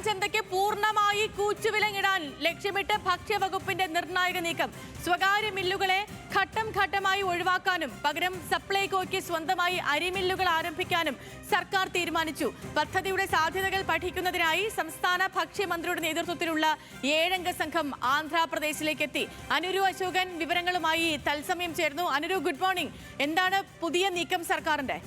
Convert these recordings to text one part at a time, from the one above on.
ചന്തയ്ക്ക് പൂർണ്ണമായി കൂച്ചുവിലങ്ങിടാൻ ലക്ഷ്യമിട്ട് ഭക്ഷ്യവകുപ്പിന്റെ നിർണായക നീക്കം. സ്വകാര്യ മില്ലുകളെ ഘട്ടം ഘട്ടമായി ഒഴിവാക്കാനും പകരം സപ്ലൈകോയ്ക്ക് സ്വന്തമായി അരിമില്ലുകൾ ആരംഭിക്കാനും സർക്കാർ തീരുമാനിച്ചു. പദ്ധതിയുടെ സാധ്യതകൾ പഠിക്കുന്നതിനായി സംസ്ഥാന ഭക്ഷ്യമന്ത്രിയുടെ നേതൃത്വത്തിലുള്ള 7-അംഗ സംഘം ആന്ധ്രാപ്രദേശിലേക്ക് എത്തി. അനുരു അശോകൻ വിവരങ്ങളുമായി തത്സമയം ചേർന്നു. Anuru, good morning. എന്താണ് പുതിയ നീക്കം സർക്കാരിന്റെ?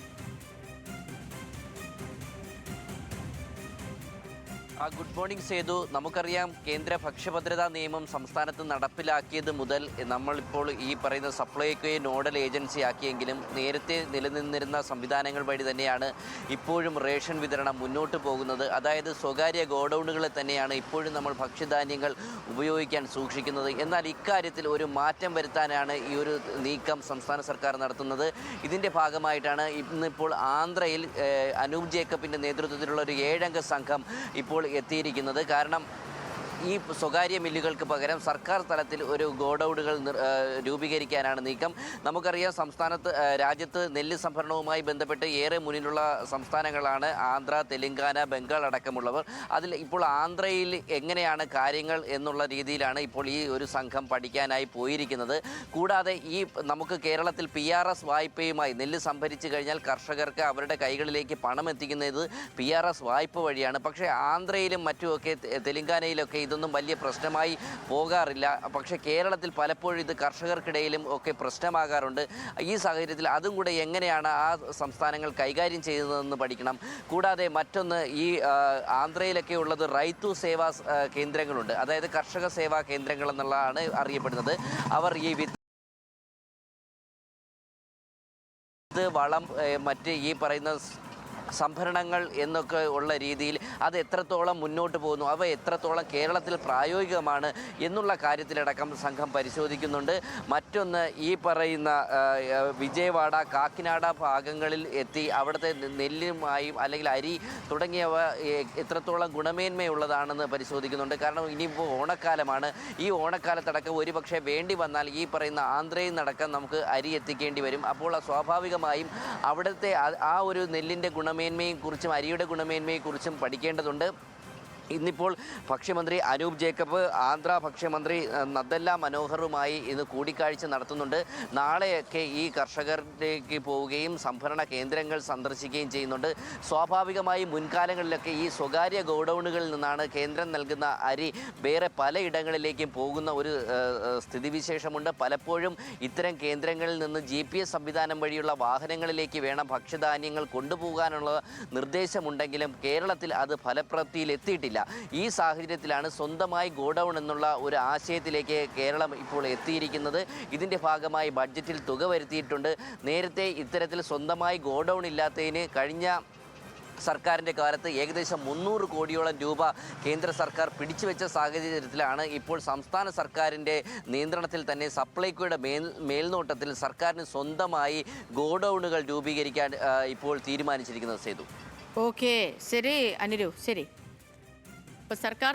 Good morning Sethu. നമുക്കറിയാം, കേന്ദ്ര ഭക്ഷ്യഭദ്രതാ നിയമം സംസ്ഥാനത്ത് നടപ്പിലാക്കിയത് മുതൽ നമ്മളിപ്പോൾ ഈ പറയുന്ന സപ്ലൈകോയെ നോഡൽ ഏജൻസി ആക്കിയെങ്കിലും നേരത്തെ നിലനിന്നിരുന്ന സംവിധാനങ്ങൾ വഴി തന്നെയാണ് ഇപ്പോഴും റേഷൻ വിതരണം മുന്നോട്ട് പോകുന്നത്. അതായത് സ്വകാര്യ ഗോഡൌണുകളിൽ തന്നെയാണ് ഇപ്പോഴും നമ്മൾ ഭക്ഷ്യധാന്യങ്ങൾ ഉപയോഗിക്കാൻ സൂക്ഷിക്കുന്നത്. എന്നാൽ ഇക്കാര്യത്തിൽ ഒരു മാറ്റം വരുത്താനാണ് ഈ ഒരു നീക്കം സംസ്ഥാന സർക്കാർ നടത്തുന്നത്. ഇതിൻ്റെ ഭാഗമായിട്ടാണ് ഇന്നിപ്പോൾ ആന്ധ്രയിൽ അനൂപ് ജേക്കബിൻ്റെ നേതൃത്വത്തിലുള്ള ഒരു 7-അംഗ സംഘം ഇപ്പോൾ എത്തിയിരിക്കുന്നത്. കാരണം ഈ സ്വകാര്യ മില്ലുകൾക്ക് പകരം സർക്കാർ തലത്തിൽ ഒരു ഗോഡൌണുകൾ രൂപീകരിക്കാനാണ് നീക്കം. നമുക്കറിയാം, രാജ്യത്ത് നെല്ല് സംഭരണവുമായി ബന്ധപ്പെട്ട് ഏറെ മുന്നിലുള്ള സംസ്ഥാനങ്ങളാണ് ആന്ധ്ര, തെലങ്കാന, ബംഗാൾ അടക്കമുള്ളവർ. അതിൽ ഇപ്പോൾ ആന്ധ്രയിൽ എങ്ങനെയാണ് കാര്യങ്ങൾ എന്നുള്ള രീതിയിലാണ് ഇപ്പോൾ ഈ ഒരു സംഘം പഠിക്കാനായി പോയിരിക്കുന്നത്. കൂടാതെ നമുക്ക് കേരളത്തിൽ PRS വായ്പയുമായി നെല്ല് സംഭരിച്ചു കഴിഞ്ഞാൽ കർഷകർക്ക് അവരുടെ കൈകളിലേക്ക് പണം എത്തിക്കുന്നത് PRS വായ്പ വഴിയാണ്. പക്ഷേ ആന്ധ്രയിലും മറ്റുമൊക്കെ തെലങ്കാനയിലൊക്കെ ഇതൊന്നും വലിയ പ്രശ്നമായി പോകാറില്ല. പക്ഷേ കേരളത്തിൽ പലപ്പോഴും ഇത് കർഷകർക്കിടയിലും ഒക്കെ പ്രശ്നമാകാറുണ്ട്. ഈ സാഹചര്യത്തിൽ അതും കൂടെ എങ്ങനെയാണ് ആ സംസ്ഥാനങ്ങൾ കൈകാര്യം ചെയ്യുന്നതെന്ന് പഠിക്കണം. കൂടാതെ മറ്റൊന്ന്, ഈ ആന്ധ്രയിലൊക്കെ ഉള്ളത് റൈതു സേവാ കേന്ദ്രങ്ങളുണ്ട്. അതായത് കർഷക സേവാ കേന്ദ്രങ്ങൾ എന്നുള്ളതാണ് അറിയപ്പെടുന്നത്. അവർ ഈ വളം, മറ്റ് ഈ പറയുന്ന സംഭരണങ്ങൾ എന്നൊക്കെ ഉള്ള രീതിയിൽ അത് എത്രത്തോളം മുന്നോട്ട് പോകുന്നു, അവ എത്രത്തോളം കേരളത്തിൽ പ്രായോഗികമാണ് എന്നുള്ള കാര്യത്തിലടക്കം സംഘം പരിശോധിക്കുന്നുണ്ട്. മറ്റൊന്ന്, ഈ പറയുന്ന വിജയവാഡ, കാക്കിനാട ഭാഗങ്ങളിൽ എത്തി അവിടുത്തെ നെല്ലുമായും അല്ലെങ്കിൽ അരി തുടങ്ങിയവ എത്രത്തോളം ഗുണമേന്മയുള്ളതാണെന്ന് പരിശോധിക്കുന്നുണ്ട്. കാരണം ഇനിയിപ്പോൾ ഓണക്കാലമാണ്. ഈ ഓണക്കാലത്തടക്കം ഒരുപക്ഷെ വേണ്ടി വന്നാൽ ഈ പറയുന്ന ആന്ധ്രയിൽ നിന്നടക്കം നമുക്ക് അരി എത്തിക്കേണ്ടി വരും. അപ്പോൾ സ്വാഭാവികമായും അവിടുത്തെ ആ ഒരു നെല്ലിൻ്റെ ഗുണമേന്മയെക്കുറിച്ചും അരിയുടെ ഗുണമേന്മയെക്കുറിച്ചും പഠിക്കേണ്ടതുണ്ട്. ഇന്നിപ്പോൾ ഭക്ഷ്യമന്ത്രി അനൂപ് ജേക്കബ് ആന്ധ്ര ഭക്ഷ്യമന്ത്രി നദ്ദല്ല മനോഹറുമായി ഇന്ന് കൂടിക്കാഴ്ച നടത്തുന്നുണ്ട്. നാളെയൊക്കെ ഈ കർഷകരിലേക്ക് പോവുകയും സംഭരണ കേന്ദ്രങ്ങൾ സന്ദർശിക്കുകയും ചെയ്യുന്നുണ്ട്. സ്വാഭാവികമായും മുൻകാലങ്ങളിലൊക്കെ ഈ സ്വകാര്യ ഗോഡൌണുകളിൽ നിന്നാണ് കേന്ദ്രം നൽകുന്ന അരി വേറെ പലയിടങ്ങളിലേക്കും പോകുന്ന ഒരു സ്ഥിതിവിശേഷമുണ്ട്. പലപ്പോഴും ഇത്തരം കേന്ദ്രങ്ങളിൽ നിന്ന് GPS സംവിധാനം വഴിയുള്ള വാഹനങ്ങളിലേക്ക് വേണം ഭക്ഷ്യധാന്യങ്ങൾ കൊണ്ടുപോകാനുള്ള നിർദ്ദേശമുണ്ടെങ്കിലും കേരളത്തിൽ അത് ഫലപ്രാപ്തിയിൽ എത്തിയിട്ടില്ല. ഈ സാഹചര്യത്തിലാണ് സ്വന്തമായി ഗോഡൌൺ എന്നുള്ള ഒരു ആശയത്തിലേക്ക് കേരളം ഇപ്പോൾ എത്തിയിരിക്കുന്നത്. ഇതിൻ്റെ ഭാഗമായി ബഡ്ജറ്റിൽ തുക വരുത്തിയിട്ടുണ്ട്. നേരത്തെ ഇത്തരത്തിൽ സ്വന്തമായി ഗോഡൌൺ ഇല്ലാത്തതിന് കഴിഞ്ഞ സർക്കാരിൻ്റെ കാലത്ത് ഏകദേശം 300 കോടിയോളം രൂപ കേന്ദ്ര സർക്കാർ പിടിച്ചുവെച്ച സാഹചര്യത്തിലാണ് ഇപ്പോൾ സംസ്ഥാന സർക്കാരിൻ്റെ നിയന്ത്രണത്തിൽ തന്നെ സപ്ലൈകോയുടെ മേൽനോട്ടത്തിൽ സർക്കാരിന് സ്വന്തമായി ഗോഡൌണുകൾ രൂപീകരിക്കാൻ ഇപ്പോൾ തീരുമാനിച്ചിരിക്കുന്നത്. സേതു, ഓക്കെ, ശരി അനുരു, ശരി. സർക്കാർ